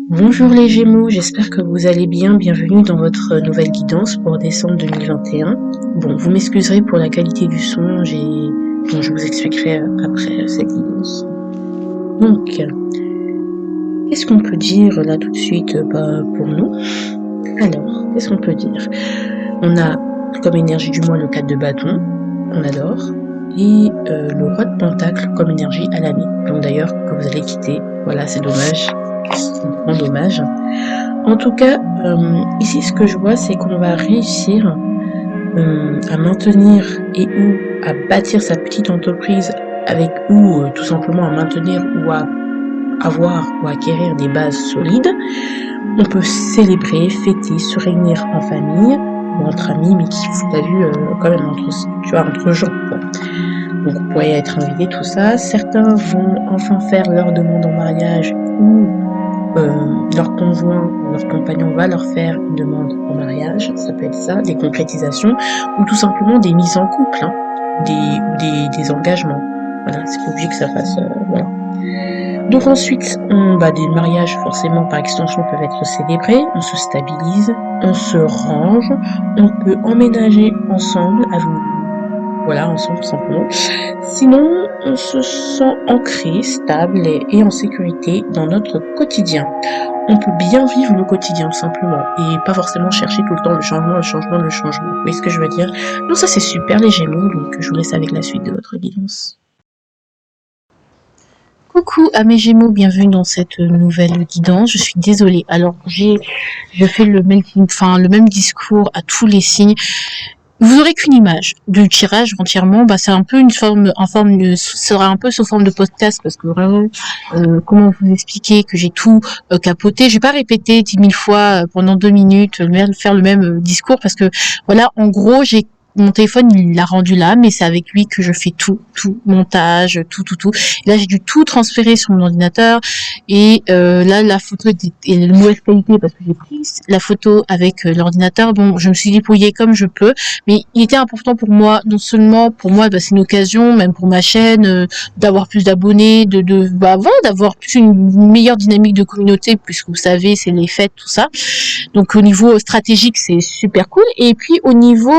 Bonjour les Gémeaux, j'espère que vous allez bien. Bienvenue dans votre nouvelle guidance pour décembre 2021. Bon, vous m'excuserez pour la qualité du son, bon, je vous expliquerai après cette guidance. Donc, qu'est-ce qu'on peut dire là tout de suite pour nous? Alors, qu'est-ce qu'on peut dire? On a comme énergie du mois le 4 de bâton, on adore, et le roi de pentacle comme énergie à l'année. Donc d'ailleurs, que vous allez quitter, voilà, c'est dommage, c'est un grand dommage. En tout cas, ici, ce que je vois, c'est qu'on va réussir à maintenir et ou à bâtir sa petite entreprise avec ou tout simplement à maintenir ou à avoir ou acquérir des bases solides. On peut célébrer, fêter, se réunir en famille ou entre amis, mais qui, vous avez vu, quand même entre gens, quoi. Donc, vous pourrez être invité, tout ça. Certains vont enfin faire leur demande en mariage ou leur conjoint ou leur compagnon va leur faire une demande en mariage, ça peut être ça, des concrétisations, ou tout simplement des mises en couple, hein, des engagements. Voilà, c'est pas obligé que ça fasse, voilà. Donc ensuite, des mariages forcément par extension peuvent être célébrés, on se stabilise, on se range, on peut emménager ensemble, voilà, ensemble tout simplement. Sinon, on se sent ancré, stable et en sécurité dans notre quotidien. On peut bien vivre le quotidien simplement et pas forcément chercher tout le temps le changement, le changement, le changement. Vous voyez ce que je veux dire? Donc ça c'est super les Gémeaux, donc je vous laisse avec la suite de votre guidance. Coucou à mes Gémeaux, bienvenue dans cette nouvelle guidance. Je suis désolée. Alors je fais le même discours à tous les signes. Vous aurez qu'une image du tirage entièrement. C'est un peu sera un peu sous forme de podcast parce que vraiment, comment vous expliquer que j'ai tout capoté. Je vais pas répéter 10 000 fois pendant 2 minutes, faire le même discours parce que voilà, en gros, mon téléphone, il l'a rendu là, mais c'est avec lui que je fais tout, montage, tout. Et là, j'ai dû tout transférer sur mon ordinateur. Et là, la photo est de mauvaise qualité parce que j'ai pris la photo avec l'ordinateur. Bon, je me suis débrouillée comme je peux, mais il était important pour moi, non seulement pour moi, c'est une occasion, même pour ma chaîne, d'avoir plus d'abonnés, d'avoir plus une meilleure dynamique de communauté, puisque vous savez, c'est les fêtes, tout ça. Donc au niveau stratégique, c'est super cool. Et puis au niveau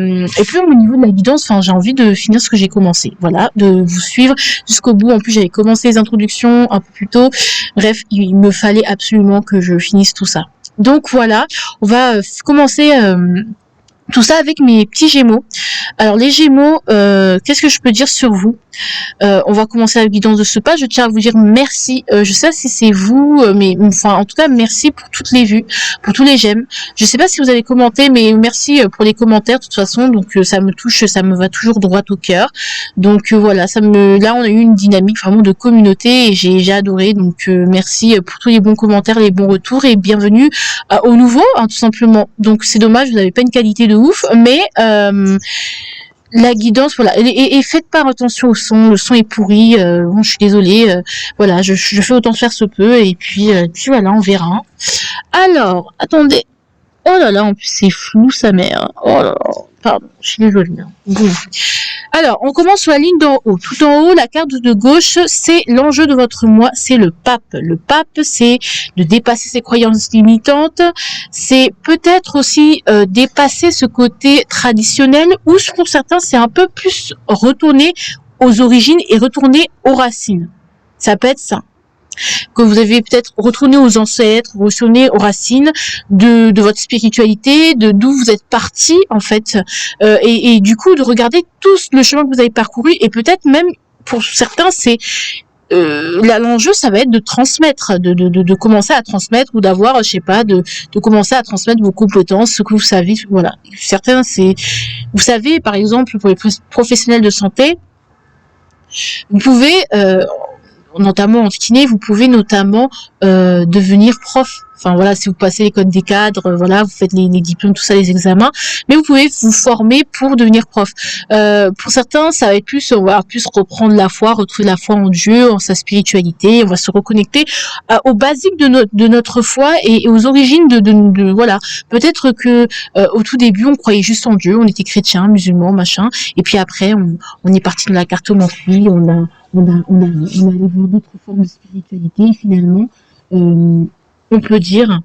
de la guidance, j'ai envie de finir ce que j'ai commencé. Voilà, de vous suivre jusqu'au bout. En plus, j'avais commencé les introductions un peu plus tôt. Bref, il me fallait absolument que je finisse tout ça. Donc voilà, on va commencer tout ça avec mes petits Gémeaux. Alors les Gémeaux, qu'est-ce que je peux dire sur vous? On va commencer la guidance de ce pas. Je tiens à vous dire merci. Je sais pas si c'est vous, mais en tout cas merci pour toutes les vues, pour tous les j'aime. Je sais pas si vous avez commenté, mais merci pour les commentaires de toute façon. Donc ça me touche, ça me va toujours droit au cœur. Donc voilà, là on a eu une dynamique vraiment de communauté et j'ai adoré. Donc merci pour tous les bons commentaires, les bons retours et bienvenue aux nouveaux, hein, tout simplement. Donc c'est dommage, vous n'avez pas une qualité de ouf, mais la guidance, voilà, et faites pas attention au son, le son est pourri, bon, je suis désolée, voilà, je fais autant faire se peut, et puis voilà, on verra. Alors, attendez, oh là là, en plus c'est flou sa mère, oh là là, pardon, je suis désolée. Bon. Alors, on commence sur la ligne d'en haut. Tout en haut, la carte de gauche, c'est l'enjeu de votre mois, c'est le pape. Le pape, c'est de dépasser ses croyances limitantes, c'est peut-être aussi dépasser ce côté traditionnel, ou pour certains, c'est un peu plus retourner aux origines et retourner aux racines. Ça peut être ça. Que vous avez peut-être retourné aux ancêtres, retourné aux racines de votre spiritualité, de d'où vous êtes parti en fait, et du coup de regarder tout le chemin que vous avez parcouru et peut-être même pour certains c'est l'enjeu ça va être de transmettre, de commencer à transmettre ou d'avoir je sais pas de commencer à transmettre vos compétences, ce que vous savez, voilà. Certains c'est vous savez par exemple pour les professionnels de santé vous pouvez notamment en kiné, vous pouvez notamment devenir prof. Enfin voilà, si vous passez les codes des cadres, voilà, vous faites les diplômes, tout ça, les examens, mais vous pouvez vous former pour devenir prof. Pour certains, ça va être plus, on va plus reprendre la foi, retrouver la foi en Dieu, en sa spiritualité, on va se reconnecter aux basiques de notre foi et aux origines de voilà. Peut-être que au tout début, on croyait juste en Dieu, on était chrétien, musulman, machin, et puis après, on est parti de la cartomancie, on a allé voir d'autres formes de spiritualité et finalement on peut dire.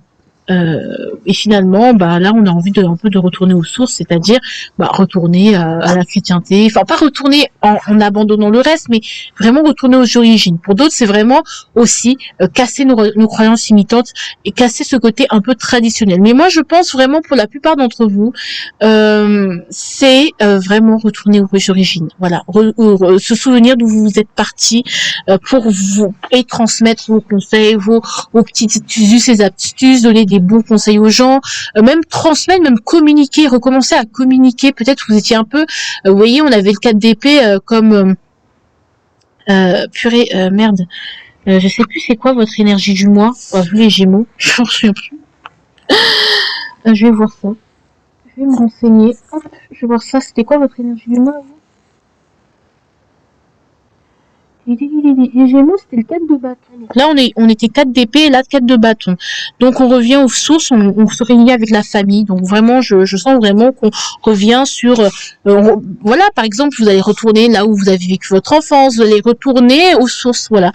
Et finalement, bah là, on a envie un peu de retourner aux sources, c'est-à-dire retourner à la chrétienté. Enfin, pas retourner en abandonnant le reste, mais vraiment retourner aux origines. Pour d'autres, c'est vraiment aussi casser nos croyances imitantes et casser ce côté un peu traditionnel. Mais moi, je pense vraiment pour la plupart d'entre vous, c'est vraiment retourner aux origines. Voilà, se souvenir d'où vous êtes parti pour vous et transmettre vos conseils, vos petites us et astuces, donner des bons conseils aux gens, même transmettre, même communiquer, recommencer à communiquer. Peut-être vous étiez un peu, vous voyez, on avait le 4 d'épée comme purée, merde. Je sais plus c'est quoi votre énergie du mois. Vu les Gémeaux, je m'en souviens plus. Je vais voir ça. Je vais me renseigner. Hop, je vais voir ça. C'était quoi votre énergie du mois, vous? Les Gémeaux, c'était le 4 de bâton. Donc là, on était 4 d'épée et là, 4 de bâton. Donc, on revient aux sources, on se réunit avec la famille. Donc, vraiment, je sens vraiment qu'on revient sur... voilà, par exemple, vous allez retourner là où vous avez vécu votre enfance, vous allez retourner aux sources, voilà.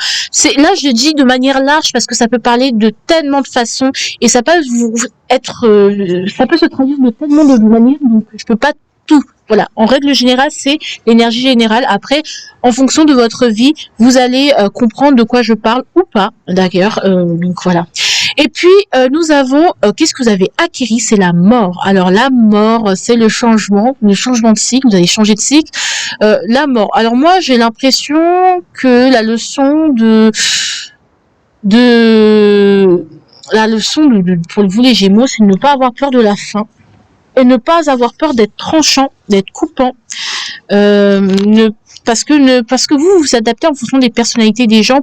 Là, je dis de manière large parce que ça peut parler de tellement de façons et ça peut ça peut se traduire de tellement de manières, donc je peux pas tout. Voilà, en règle générale, c'est l'énergie générale. Après, en fonction de votre vie, vous allez comprendre de quoi je parle ou pas, d'ailleurs. Donc voilà. Et puis, nous avons, qu'est-ce que vous avez acquis? C'est la mort. Alors, la mort, c'est le changement de cycle. Vous allez changer de cycle. La mort. Alors, moi, j'ai l'impression que la leçon pour vous les Gémeaux, c'est de ne pas avoir peur de la fin. Et ne pas avoir peur d'être tranchant, d'être coupant, parce que vous vous adaptez en fonction des personnalités des gens,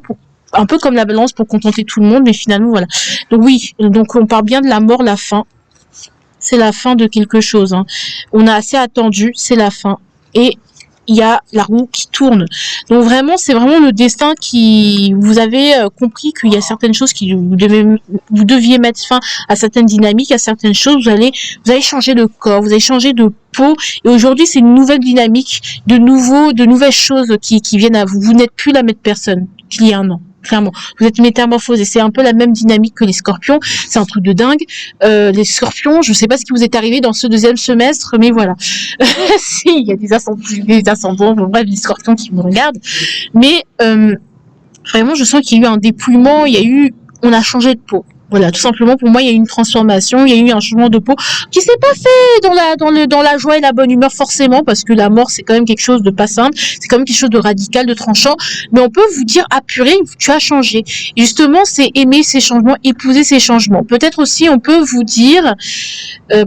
un peu comme la balance pour contenter tout le monde, mais finalement voilà. Donc oui, donc on parle bien de la mort, la fin. C'est la fin de quelque chose. Hein. On a assez attendu, c'est la fin. Et il y a la roue qui tourne. Donc vraiment, c'est vraiment le destin qui... Vous avez compris qu'il y a certaines choses qui vous deviez mettre fin à certaines dynamiques, à certaines choses. Vous allez changer de corps, vous allez changer de peau. Et aujourd'hui, c'est une nouvelle dynamique, de nouvelles choses qui viennent à vous. Vous n'êtes plus la même personne qu'il y a un an. Clairement, vous êtes métamorphosé. C'est un peu la même dynamique que les scorpions. C'est un truc de dingue. Les scorpions, je sais pas ce qui vous est arrivé dans ce deuxième semestre, mais voilà. Si, il y a des ascendants, bon, bref, les scorpions qui me regardent. Mais vraiment, je sens qu'il y a eu un dépouillement. On a changé de peau. Voilà, tout simplement, pour moi, il y a eu une transformation, il y a eu un changement de peau qui s'est pas fait dans la joie et la bonne humeur forcément, parce que la mort, c'est quand même quelque chose de pas simple, c'est quand même quelque chose de radical, de tranchant, mais on peut vous dire, ah purée, tu as changé. Et justement, c'est aimer ces changements, épouser ces changements. Peut-être aussi, on peut vous dire,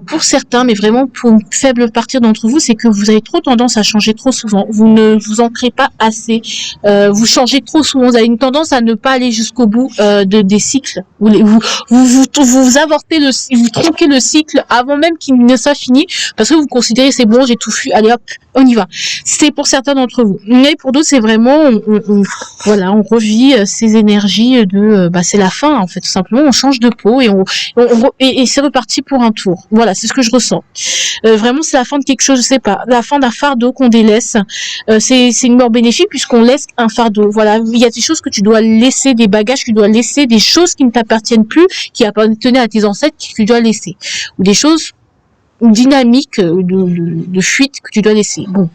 pour certains, mais vraiment pour une faible partie d'entre vous, c'est que vous avez trop tendance à changer trop souvent. Vous ne vous ancrez pas assez. Vous changez trop souvent. Vous avez une tendance à ne pas aller jusqu'au bout des cycles. Vous avortez vous tronquez le cycle avant même qu'il ne soit fini parce que vous considérez c'est bon, j'ai tout fui, allez hop, on y va. C'est pour certains d'entre vous. Mais pour d'autres, c'est vraiment, on revit ces énergies de, c'est la fin en fait, tout simplement. On change de peau et c'est reparti pour un tour. Voilà, c'est ce que je ressens. Vraiment, c'est la fin de quelque chose, je sais pas, la fin d'un fardeau qu'on délaisse. C'est une mort bénéfique puisqu'on laisse un fardeau. Voilà, il y a des choses que tu dois laisser, des bagages que tu dois laisser, des choses qui ne t'appartiennent plus, qui appartenaient à tes ancêtres, que tu dois laisser, ou des choses dynamiques de fuite que tu dois laisser. Bon.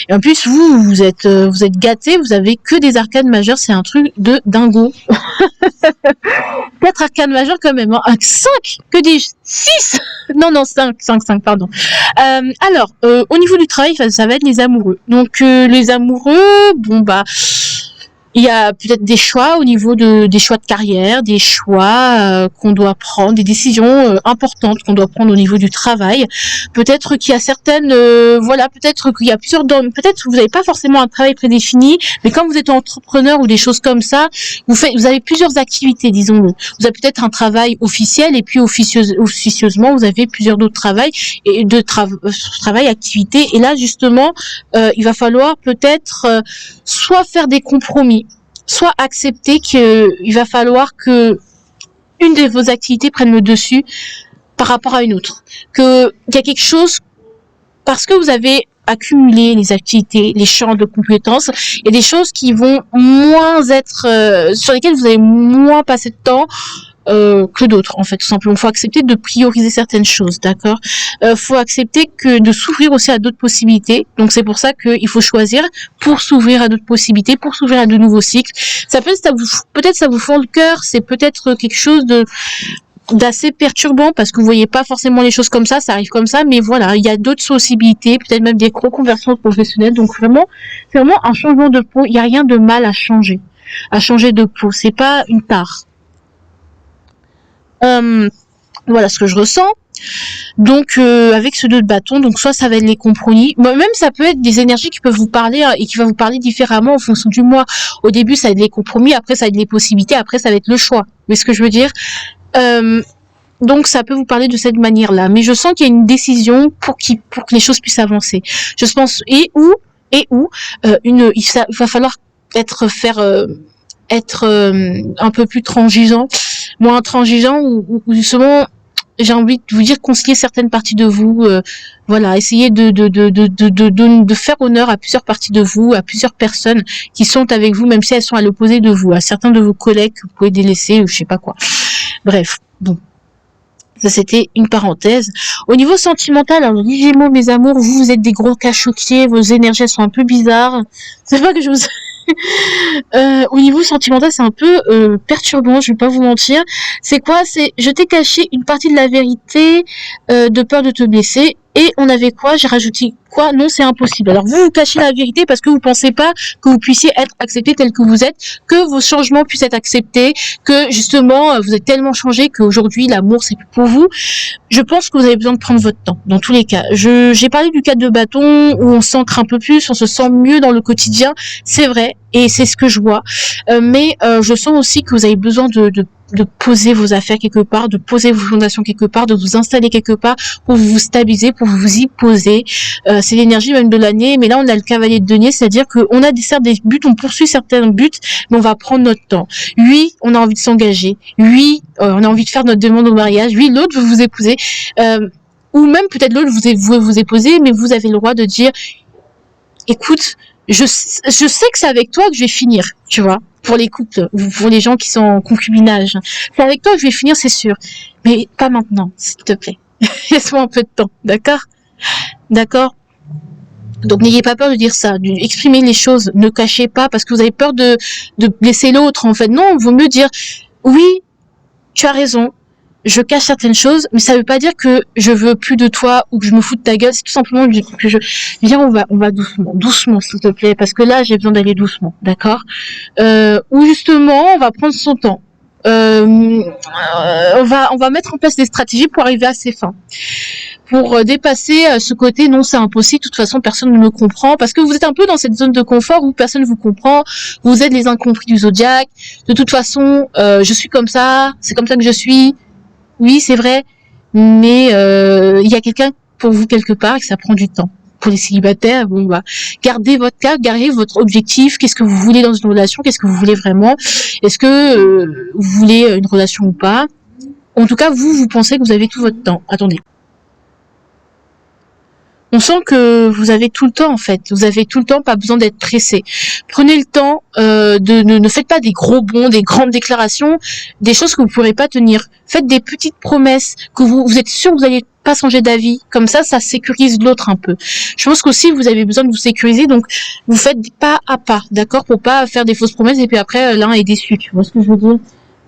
Et en plus, vous êtes gâtés, vous avez que des arcanes majeures, c'est un truc de dingo. 4 arcanes majeures quand même, hein. 5, que dis-je, 6. Non, 5, pardon. Alors, au niveau du travail, ça va être les amoureux. Donc, les amoureux, il y a peut-être des choix au niveau des choix de carrière, des choix qu'on doit prendre, des décisions importantes qu'on doit prendre au niveau du travail. Peut-être qu'il y a certaines, peut-être qu'il y a peut-être que vous n'avez pas forcément un travail prédéfini, mais quand vous êtes entrepreneur ou des choses comme ça, vous avez plusieurs activités, disons-le. Vous avez peut-être un travail officiel et puis officieusement, vous avez plusieurs d'autres travails et travail, activités. Et là, justement, il va falloir peut-être soit faire des compromis, soit accepter qu'il va falloir que une de vos activités prenne le dessus par rapport à une autre. Qu'il y a quelque chose, parce que vous avez accumuler les activités, les champs de compétences et des choses qui vont moins être sur lesquelles vous allez moins passer de temps que d'autres en fait tout simplement. Faut accepter de prioriser certaines choses, d'accord. Faut accepter que de s'ouvrir aussi à d'autres possibilités. Donc c'est pour ça qu'il faut choisir pour s'ouvrir à d'autres possibilités, pour s'ouvrir à de nouveaux cycles. Peut-être ça vous fend le cœur, c'est peut-être quelque chose d'assez perturbant parce que vous voyez pas forcément les choses comme ça arrive comme ça, mais voilà, il y a d'autres possibilités, peut-être même des reconversions professionnelles. Donc vraiment, c'est vraiment un changement de peau. Il y a rien de mal à changer de peau. C'est pas une tare. Voilà ce que je ressens. Donc avec ce 2 de bâton, donc soit ça va être les compromis, même ça peut être des énergies qui peuvent vous parler et qui va vous parler différemment en fonction du mois. Au début ça va être les compromis, après ça va être les possibilités, après ça va être le choix. Vous voyez ce que je veux dire? Donc ça peut vous parler de cette manière-là, mais je sens qu'il y a une décision pour que les choses puissent avancer. Je pense il va falloir être un peu plus transigeant, moins transigeant ou justement j'ai envie de vous dire concilier certaines parties de vous, voilà, essayer de faire honneur à plusieurs parties de vous, à plusieurs personnes qui sont avec vous, même si elles sont à l'opposé de vous, à certains de vos collègues que vous pouvez délaisser ou je sais pas quoi. Bref, bon. Ça, c'était une parenthèse. Au niveau sentimental, alors, les Gémeaux, mes amours, vous êtes des gros cachotiers, vos énergies, elles sont un peu bizarres. C'est pas que je vous... au niveau sentimental, c'est un peu perturbant, je vais pas vous mentir. C'est quoi? C'est je t'ai caché une partie de la vérité de peur de te blesser. Et on avait quoi? J'ai rajouté quoi? Non, c'est impossible. Alors vous cachez la vérité parce que vous pensez pas que vous puissiez être accepté tel que vous êtes, que vos changements puissent être acceptés, que justement vous êtes tellement changé qu'aujourd'hui l'amour c'est plus pour vous. Je pense que vous avez besoin de prendre votre temps. Dans tous les cas, j'ai parlé du 4 de bâton où on s'ancre un peu plus, on se sent mieux dans le quotidien. C'est vrai et c'est ce que je vois. Mais je sens aussi que vous avez besoin de poser vos affaires quelque part, de poser vos fondations quelque part, de vous installer quelque part pour vous stabiliser, pour vous y poser. C'est l'énergie même de l'année, mais là on a le cavalier de denier, c'est-à-dire qu'on a certes des buts, on poursuit certains buts, mais on va prendre notre temps. Oui, on a envie de s'engager. Oui, on a envie de faire notre demande au mariage. Oui, l'autre veut vous épouser. Ou même peut-être l'autre vous épouser, mais vous avez le droit de dire, écoute, je sais que c'est avec toi que je vais finir, tu vois. Pour les couples, ou pour les gens qui sont en concubinage. C'est avec toi que je vais finir, c'est sûr. Mais pas maintenant, s'il te plaît. Laisse-moi un peu de temps, d'accord? D'accord? Donc n'ayez pas peur de dire ça, d'exprimer les choses, ne cachez pas parce que vous avez peur de blesser l'autre. En fait, non, il vaut mieux dire oui, tu as raison, je cache certaines choses, mais ça veut pas dire que je veux plus de toi ou que je me fous de ta gueule. C'est tout simplement que viens, on va doucement, s'il te plaît, parce que là, j'ai besoin d'aller doucement, d'accord? Ou justement, on va prendre son temps. On va mettre en place des stratégies pour arriver à ses fins. Pour dépasser ce côté, non, c'est impossible, de toute façon, personne ne me comprend, parce que vous êtes un peu dans cette zone de confort où personne ne vous comprend, vous êtes les incompris du zodiaque, de toute façon, je suis comme ça, c'est comme ça que je suis, oui, c'est vrai, mais il y a quelqu'un pour vous quelque part et que ça prend du temps. Pour les célibataires, bon bah, gardez votre cap, gardez votre objectif, qu'est-ce que vous voulez dans une relation, qu'est-ce que vous voulez vraiment, est-ce que vous voulez une relation ou pas. En tout cas, vous pensez que vous avez tout votre temps. Attendez. On sent que vous avez tout le temps en fait. Vous avez tout le temps, pas besoin d'être pressé. Prenez le temps ne faites pas des gros bonds, des grandes déclarations, des choses que vous ne pourrez pas tenir. Faites des petites promesses que vous êtes sûr que vous n'allez pas changer d'avis. Comme ça sécurise l'autre un peu. Je pense qu'aussi vous avez besoin de vous sécuriser, donc vous faites pas à pas, d'accord, pour pas faire des fausses promesses et puis après l'un est déçu. Tu vois ce que je veux dire?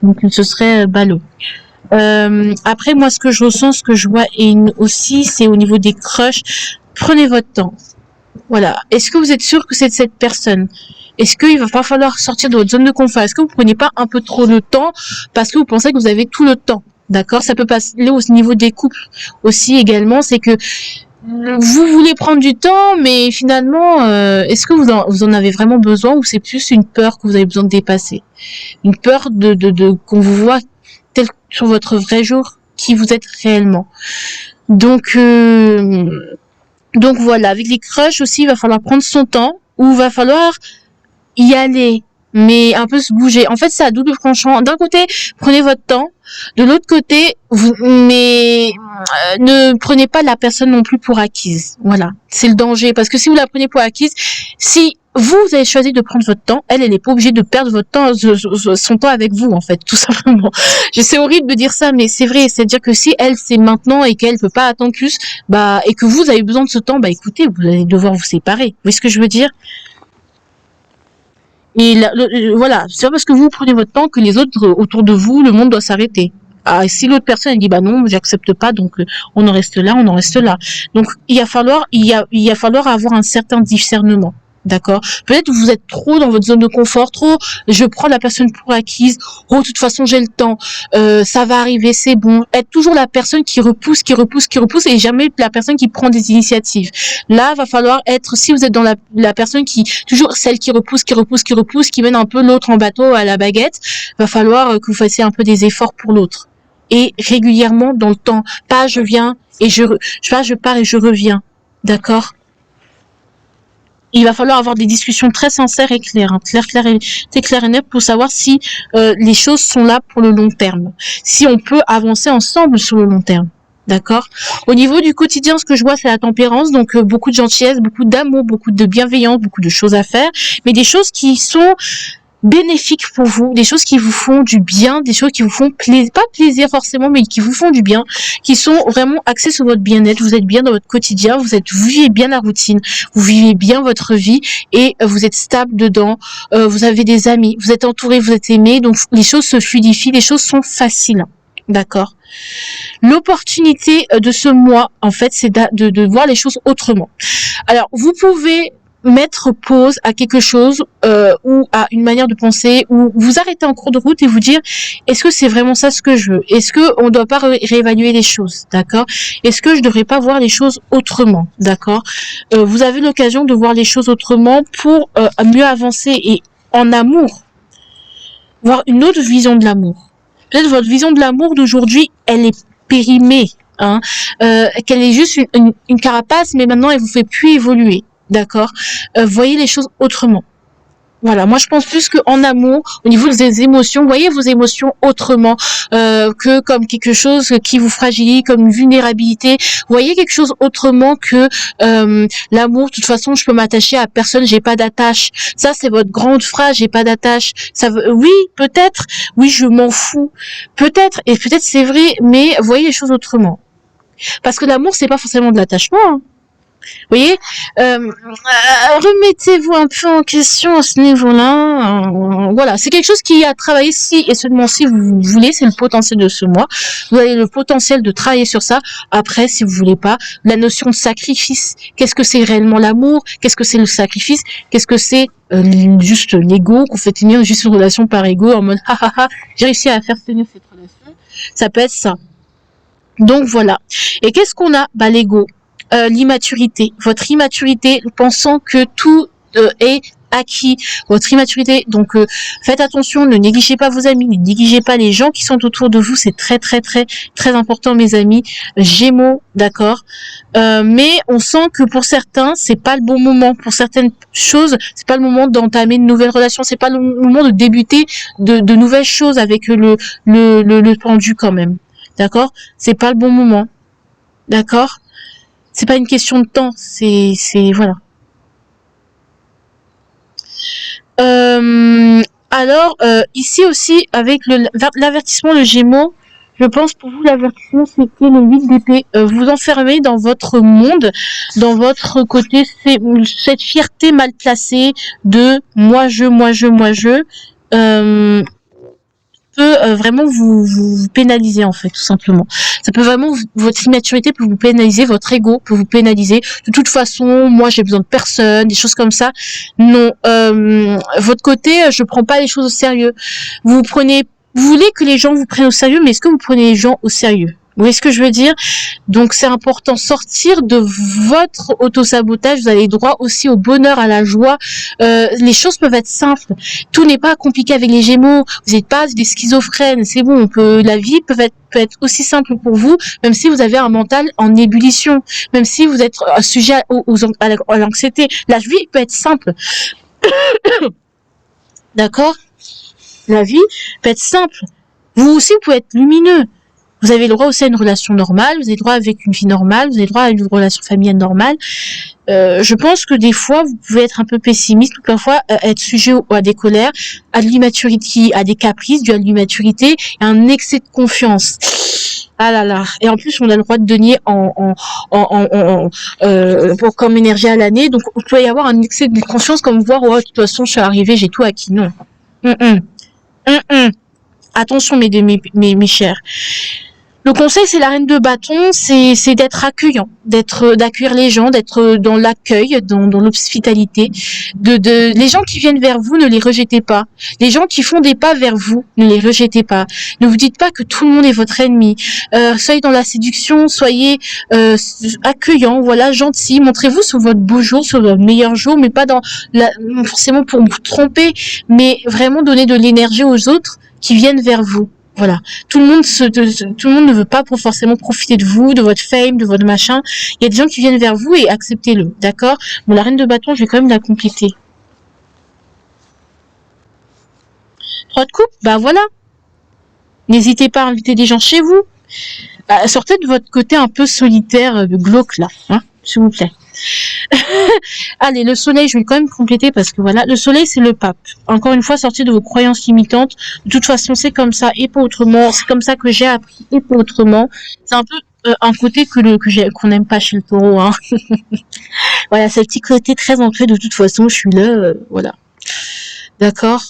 Donc ce serait ballot. Après moi ce que je ressens, ce que je vois et aussi c'est au niveau des crushs, prenez votre temps. Voilà. Est-ce que vous êtes sûr que c'est cette personne? Est-ce qu'il va pas falloir sortir de votre zone de confort? Est-ce que vous prenez pas un peu trop de temps parce que vous pensez que vous avez tout le temps? D'accord? Ça peut passer au niveau des couples aussi également, c'est que vous voulez prendre du temps, mais finalement, est-ce que vous en avez vraiment besoin ou c'est plus une peur que vous avez besoin de dépasser? Une peur de qu'on vous voit tel sur votre vrai jour, qui vous êtes réellement. Donc voilà, avec les crushs aussi, il va falloir prendre son temps, ou il va falloir y aller mais un peu se bouger. En fait, c'est à double tranchant. D'un côté, prenez votre temps. De l'autre côté, mais ne prenez pas la personne non plus pour acquise. Voilà, c'est le danger. Parce que si vous la prenez pour acquise, si vous avez choisi de prendre votre temps, elle n'est pas obligée de perdre votre temps, son temps avec vous, en fait, tout simplement. C'est horrible de dire ça, mais c'est vrai. C'est-à-dire que si elle, c'est maintenant et qu'elle peut pas attendre plus, bah, et que vous avez besoin de ce temps, bah, écoutez, vous allez devoir vous séparer. Vous voyez ce que je veux dire? Et voilà, c'est pas parce que vous prenez votre temps que les autres autour de vous, le monde doit s'arrêter. Ah, et si l'autre personne elle dit bah non, j'accepte pas, donc on en reste là, on en reste là. Donc il va falloir avoir un certain discernement. D'accord. Peut-être vous êtes trop dans votre zone de confort, trop. Je prends la personne pour acquise. Oh, de toute façon, j'ai le temps. Ça va arriver, c'est bon. Être toujours la personne qui repousse, et jamais la personne qui prend des initiatives. Là, va falloir être. Si vous êtes dans la personne qui toujours celle qui repousse, qui mène un peu l'autre en bateau à la baguette, va falloir que vous fassiez un peu des efforts pour l'autre. Et régulièrement dans le temps. Pas je viens et je pars et je reviens. D'accord. Il va falloir avoir des discussions très sincères et claires, hein, clair et net pour savoir si les choses sont là pour le long terme, si on peut avancer ensemble sur le long terme. D'accord. Au niveau du quotidien, ce que je vois, c'est la tempérance, donc beaucoup de gentillesse, beaucoup d'amour, beaucoup de bienveillance, beaucoup de choses à faire, mais des choses qui sont bénéfiques pour vous, des choses qui vous font du bien, des choses qui vous font plaisir, pas plaisir forcément, mais qui vous font du bien, qui sont vraiment axées sur votre bien-être. Vous êtes bien dans votre quotidien, vous vivez bien la routine, vous vivez bien votre vie et vous êtes stable dedans, vous avez des amis, vous êtes entouré, vous êtes aimé, donc les choses se fluidifient, les choses sont faciles. D'accord. L'opportunité de ce mois, en fait, c'est de voir les choses autrement. Alors, vous pouvez mettre pause à quelque chose ou à une manière de penser, ou vous arrêter en cours de route et vous dire est-ce que c'est vraiment ça ce que je veux, est-ce que on doit pas réévaluer les choses, d'accord, est-ce que je devrais pas voir les choses autrement, d'accord. Vous avez l'occasion de voir les choses autrement pour mieux avancer et en amour voir une autre vision de l'amour. Peut-être votre vision de l'amour d'aujourd'hui elle est périmée, hein, qu'elle est juste une carapace, mais maintenant elle vous fait plus évoluer. D'accord. Voyez les choses autrement. Voilà, moi je pense plus qu'en amour, au niveau des émotions, voyez vos émotions autrement que comme quelque chose qui vous fragilise, comme une vulnérabilité. Voyez quelque chose autrement que l'amour. De toute façon, je peux m'attacher à personne, j'ai pas d'attache. Ça, c'est votre grande phrase, j'ai pas d'attache. Ça veut, oui, peut-être, oui, je m'en fous, peut-être, et peut-être c'est vrai, mais voyez les choses autrement. Parce que l'amour, c'est pas forcément de l'attachement. Hein. Vous voyez, remettez-vous un peu en question à ce niveau-là. Voilà, c'est quelque chose qui a travaillé si et seulement si vous voulez. C'est le potentiel de ce mois. Vous avez le potentiel de travailler sur ça. Après, si vous voulez pas, la notion de sacrifice. Qu'est-ce que c'est réellement l'amour? Qu'est-ce que c'est le sacrifice? Qu'est-ce que c'est juste l'ego qu'on fait tenir juste une relation par ego en mode j'ai réussi à faire tenir cette relation. Ça peut être ça. Donc voilà. Et qu'est-ce qu'on a? Bah l'ego. L'immaturité, votre immaturité, pensant que tout est acquis, votre immaturité. Donc faites attention, ne négligez pas vos amis, ne négligez pas les gens qui sont autour de vous, c'est très très très très important mes amis. Gémeaux, d'accord. Mais on sent que pour certains, c'est pas le bon moment. Pour certaines choses, c'est pas le moment d'entamer de nouvelles relations, c'est pas le moment de débuter de nouvelles choses avec le pendu quand même. D'accord? C'est pas le bon moment. D'accord? C'est pas une question de temps, c'est voilà. Alors ici aussi avec l'avertissement, le Gémeaux, je pense pour vous l'avertissement c'était le 8 d'épée. Vous enfermez dans votre monde, dans votre côté, c'est cette fierté mal placée de moi je. Peut vraiment vous pénaliser en fait tout simplement. Ça peut vraiment votre immaturité peut vous pénaliser, votre ego peut vous pénaliser. De toute façon, moi j'ai besoin de personne, des choses comme ça. Non, votre côté, je prends pas les choses au sérieux. Vous voulez que les gens vous prennent au sérieux, mais est-ce que vous prenez les gens au sérieux? Vous voyez ce que je veux dire? Donc c'est important, sortir de votre autosabotage, vous avez droit aussi au bonheur, à la joie. Les choses peuvent être simples. Tout n'est pas compliqué avec les Gémeaux. Vous n'êtes pas des schizophrènes. C'est bon, la vie peut être aussi simple pour vous, même si vous avez un mental en ébullition, même si vous êtes sujet à l'anxiété. La vie peut être simple. D'accord? La vie peut être simple. Vous aussi, vous pouvez être lumineux. Vous avez le droit aussi à une relation normale, vous avez le droit avec une vie normale, vous avez le droit à une relation familiale normale. Je pense que des fois, vous pouvez être un peu pessimiste, ou parfois être sujet à des colères, à de l'immaturité, à des caprices, dû à de l'immaturité, et un excès de confiance. Ah là là. Et en plus, on a le droit de donner comme énergie à l'année. Donc, vous pouvez y avoir un excès de confiance, comme voir, oh, de toute façon, je suis arrivée, j'ai tout acquis. Non. Attention, mes chers. Le conseil, c'est la reine de bâton, c'est d'être accueillant, d'accueillir les gens, d'être dans l'accueil, dans l'hospitalité. Les gens qui viennent vers vous, ne les rejetez pas. Les gens qui font des pas vers vous, ne les rejetez pas. Ne vous dites pas que tout le monde est votre ennemi. Soyez dans la séduction, soyez accueillant, voilà, gentil. Montrez-vous sur votre beau jour, sur votre meilleur jour, mais pas forcément pour vous tromper, mais vraiment donner de l'énergie aux autres qui viennent vers vous. Voilà. Tout le monde ne veut pas forcément profiter de vous, de votre fame, de votre machin. Il y a des gens qui viennent vers vous et acceptez-le. D'accord? Bon, la reine de bâton, je vais quand même la compléter. 3 de coupe, bah voilà. N'hésitez pas à inviter des gens chez vous. Sortez de votre côté un peu solitaire, glauque là, hein, s'il vous plaît. Allez, le soleil, je vais quand même compléter parce que voilà, le soleil, c'est le pape. Encore une fois, sortez de vos croyances limitantes. De toute façon, c'est comme ça et pas autrement. C'est comme ça que j'ai appris et pas autrement. C'est un peu un côté qu'on n'aime pas chez le taureau. Hein. Voilà, c'est le petit côté très ancré. De toute façon, je suis là. Voilà. D'accord.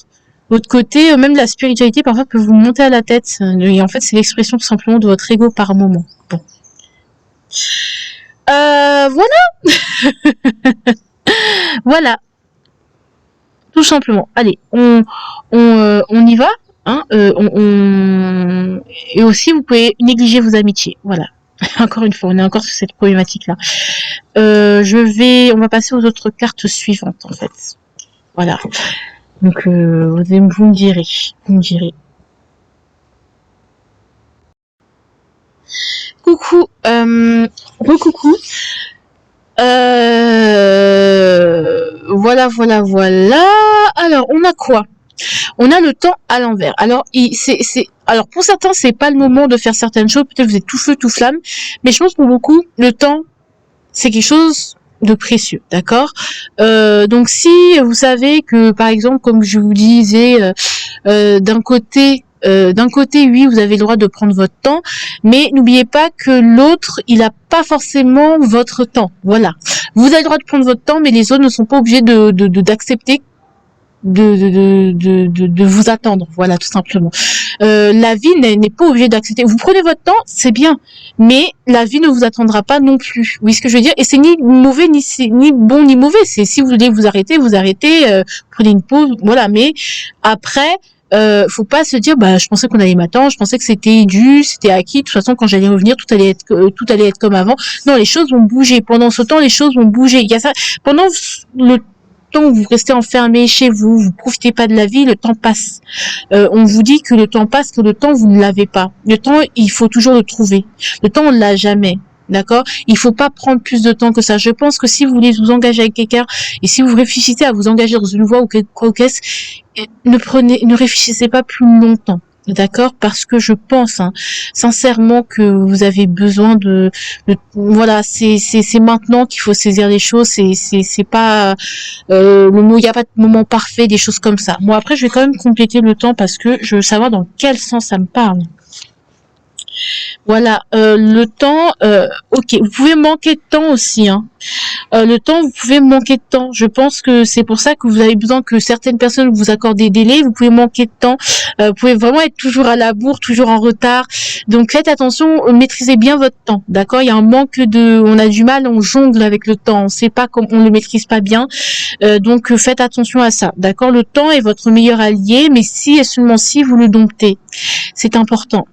L'autre côté, même la spiritualité, parfois, peut vous monter à la tête. Et en fait, c'est l'expression tout simplement de votre ego par moment. Bon. Voilà. Voilà. Tout simplement. Allez, on y va. Hein, Et aussi, vous pouvez négliger vos amitiés. Voilà. Encore une fois, on est encore sur cette problématique-là. On va passer aux autres cartes suivantes, en fait. Voilà. Donc, vous me direz. Vous me direz. Coucou. Recoucou. Voilà. Alors, on a quoi? On a le temps à l'envers. Alors, alors pour certains, c'est pas le moment de faire certaines choses. Peut-être que vous êtes tout feu, tout flamme. Mais je pense pour beaucoup, le temps, c'est quelque chose de précieux, d'accord? Donc, si vous savez que, par exemple, comme je vous disais, d'un côté, oui, vous avez le droit de prendre votre temps, mais n'oubliez pas que l'autre, il n'a pas forcément votre temps. Voilà. Vous avez le droit de prendre votre temps, mais les autres ne sont pas obligés d'accepter de vous attendre. Voilà, tout simplement. La vie n'est pas obligée d'accepter. Vous prenez votre temps, c'est bien, mais la vie ne vous attendra pas non plus. Oui, ce que je veux dire. Et c'est ni mauvais, ni bon, ni mauvais. C'est si vous voulez vous arrêtez, prenez une pause. Voilà. Mais après, faut pas se dire, je pensais qu'on allait m'attendre, je pensais que c'était dû, c'était acquis. De toute façon, quand j'allais revenir, tout allait être comme avant. Non, les choses vont bouger. Pendant ce temps, les choses vont bouger. Il y a ça. Pendant le temps où vous restez enfermé chez vous, vous profitez pas de la vie, le temps passe. On vous dit que le temps passe, que le temps vous ne l'avez pas. Le temps, il faut toujours le trouver. Le temps, on l'a jamais. D'accord? Il faut pas prendre plus de temps que ça. Je pense que si vous voulez vous engager avec quelqu'un et si vous réfléchissez à vous engager dans une voie ou quoi qu'est-ce, ne réfléchissez pas plus longtemps. D'accord? Parce que je pense, sincèrement, que vous avez besoin voilà, c'est maintenant qu'il faut saisir les choses. C'est pas le mot. Il n'y a pas de moment parfait, des choses comme ça. Moi, après, je vais quand même compléter le temps parce que je veux savoir dans quel sens ça me parle. Voilà, le temps, ok, vous pouvez manquer de temps aussi, hein. Le temps, vous pouvez manquer de temps. Je pense que c'est pour ça que vous avez besoin que certaines personnes vous accordent des délais. Vous pouvez manquer de temps. Vous pouvez vraiment être toujours à la bourre, toujours en retard. Donc faites attention, maîtrisez bien votre temps. D'accord? Il y a un manque on a du mal, on jongle avec le temps. On sait pas comment, on le maîtrise pas bien. Donc faites attention à ça. D'accord? Le temps est votre meilleur allié, mais si et seulement si vous le domptez. C'est important.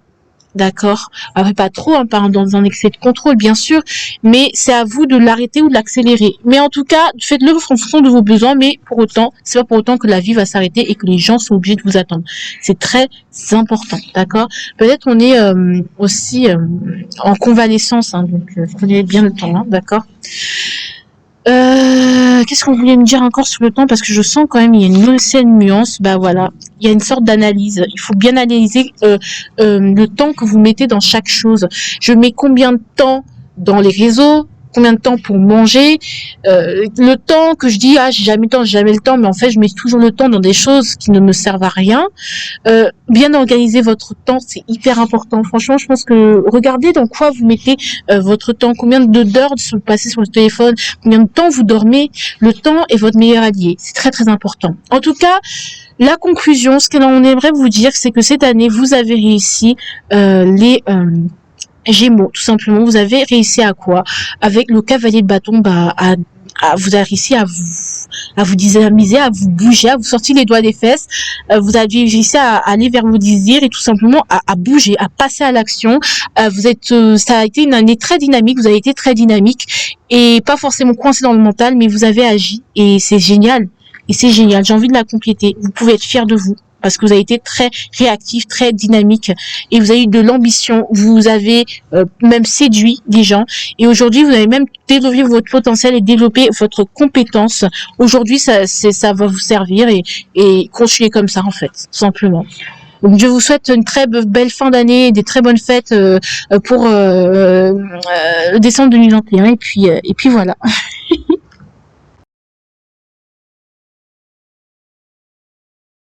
D'accord. Après, pas trop, pas dans un excès de contrôle, bien sûr, mais c'est à vous de l'arrêter ou de l'accélérer. Mais en tout cas, faites-le en fonction de vos besoins, mais pour autant, c'est pas pour autant que la vie va s'arrêter et que les gens sont obligés de vous attendre. C'est très important, d'accord. Peut-être on est aussi en convalescence, donc prenez bien le temps, d'accord. Qu'est-ce qu'on voulait me dire encore sur le temps? Parce que je sens quand même il y a une ancienne nuance. Bah voilà, il y a une sorte d'analyse. Il faut bien analyser le temps que vous mettez dans chaque chose. Je mets combien de temps dans les réseaux? Combien de temps pour manger? Le temps que je dis ah j'ai jamais le temps, mais en fait je mets toujours le temps dans des choses qui ne me servent à rien. Bien organiser votre temps, c'est hyper important. Franchement, je pense que regardez dans quoi vous mettez votre temps, combien d'heures vous passez sur le téléphone, combien de temps vous dormez. Le temps est votre meilleur allié. C'est très très important. En tout cas, la conclusion, ce qu'on aimerait vous dire, c'est que cette année, vous avez réussi les Gémeaux, tout simplement. Vous avez réussi à quoi? Avec le cavalier de bâton, bah, vous avez réussi à vous dynamiser, à vous bouger, à vous sortir les doigts des fesses. Vous avez réussi à aller vers vos désirs et tout simplement à bouger, à passer à l'action. Ça a été une année très dynamique. Vous avez été très dynamique et pas forcément coincé dans le mental, mais vous avez agi et c'est génial. Et c'est génial. J'ai envie de la compléter. Vous pouvez être fier de vous parce que vous avez été très réactif, très dynamique et vous avez eu de l'ambition. Vous avez même séduit des gens et aujourd'hui vous avez même développé votre potentiel et développé votre compétence. Aujourd'hui ça va vous servir et continuer comme ça en fait, tout simplement. Donc je vous souhaite une très belle fin d'année, des très bonnes fêtes pour décembre 2021 et puis voilà.